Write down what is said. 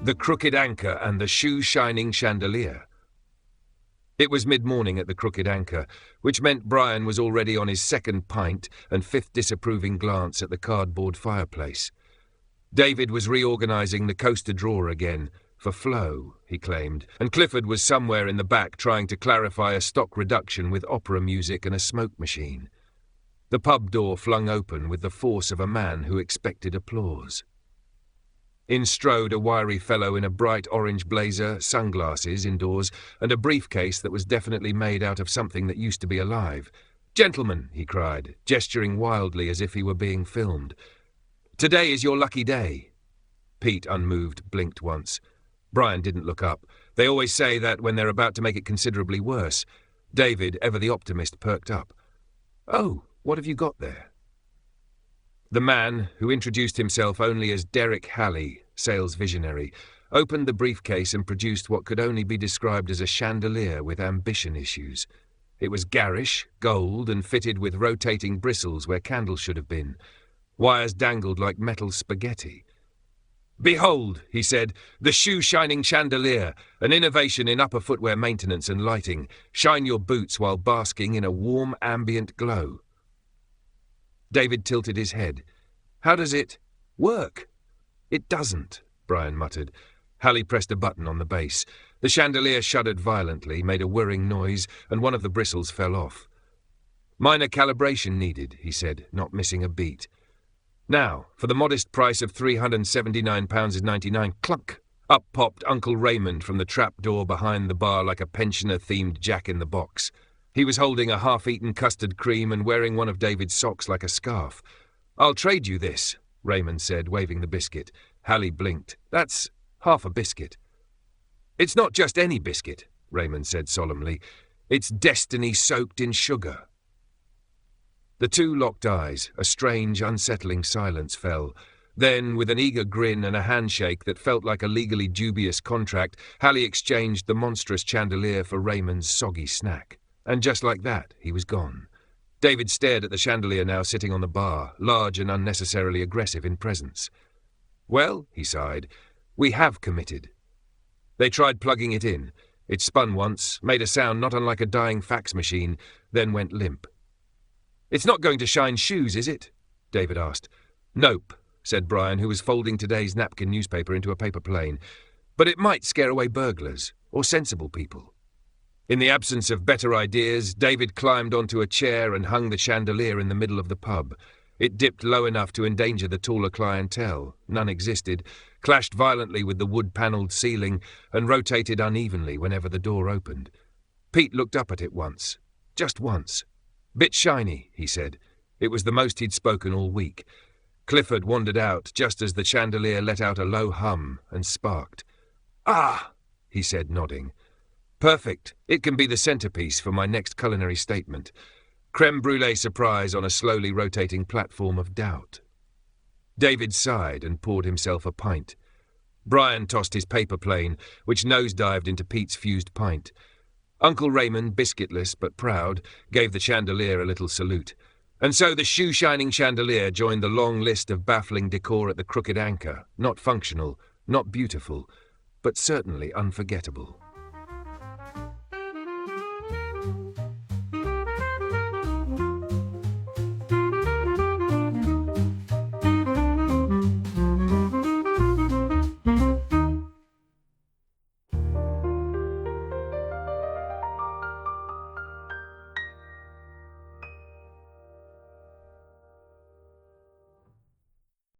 The Crooked Anchor and the Shoe-Shining Chandelier. It was mid-morning at the Crooked Anchor, which meant Brian was already on his second pint and fifth disapproving glance at the cardboard fireplace. David was reorganising the coaster drawer again, for flow, he claimed, and Clifford was somewhere in the back trying to clarify a stock reduction with opera music and a smoke machine. The pub door flung open with the force of a man who expected applause. In strode a wiry fellow in a bright orange blazer, sunglasses indoors, and a briefcase that was definitely made out of something that used to be alive. "Gentlemen," he cried, gesturing wildly as if he were being filmed. "Today is your lucky day." Pete, unmoved, blinked once. Brian didn't look up. They always say that when they're about to make it considerably worse. David, ever the optimist, perked up. "Oh, what have you got there?" The man, who introduced himself only as Derek Halley, sales visionary, opened the briefcase and produced what could only be described as a chandelier with ambition issues. It was garish, gold, and fitted with rotating bristles where candles should have been. Wires dangled like metal spaghetti. "Behold," he said, "the shoe-shining chandelier, an innovation in upper footwear maintenance and lighting. Shine your boots while basking in a warm ambient glow." David tilted his head. "How does it work?" "It doesn't," Brian muttered. Halley pressed a button on the base. The chandelier shuddered violently, made a whirring noise, and one of the bristles fell off. "Minor calibration needed," he said, not missing a beat. "Now, for the modest price of £379.99, clunk!" Up popped Uncle Raymond from the trap-door behind the bar like a pensioner-themed jack-in-the-box. He was holding a half-eaten custard cream and wearing one of David's socks like a scarf. "I'll trade you this," Raymond said, waving the biscuit. Halley blinked. "That's half a biscuit." "It's not just any biscuit," Raymond said solemnly. "It's destiny soaked in sugar." The two locked eyes. A strange, unsettling silence fell. Then, with an eager grin and a handshake that felt like a legally dubious contract, Halley exchanged the monstrous chandelier for Raymond's soggy snack. And just like that, he was gone. David stared at the chandelier now sitting on the bar, large and unnecessarily aggressive in presence. "Well," he sighed, "we have committed." They tried plugging it in. It spun once, made a sound not unlike a dying fax machine, then went limp. "It's not going to shine shoes, is it?" David asked. "Nope," said Brian, who was folding today's napkin newspaper into a paper plane. "But it might scare away burglars, or sensible people." In the absence of better ideas, David climbed onto a chair and hung the chandelier in the middle of the pub. It dipped low enough to endanger the taller clientele. None existed, clashed violently with the wood-panelled ceiling, and rotated unevenly whenever the door opened. Pete looked up at it once. Just once. "Bit shiny," he said. It was the most he'd spoken all week. Clifford wandered out just as the chandelier let out a low hum and sparked. "Ah!" he said, nodding. "Perfect. It can be the centerpiece for my next culinary statement. Creme brulee surprise on a slowly rotating platform of doubt." David sighed and poured himself a pint. Brian tossed his paper plane, which nosedived into Pete's fused pint. Uncle Raymond, biscuitless but proud, gave the chandelier a little salute. And so the shoe-shining chandelier joined the long list of baffling decor at the Crooked Anchor, not functional, not beautiful, but certainly unforgettable.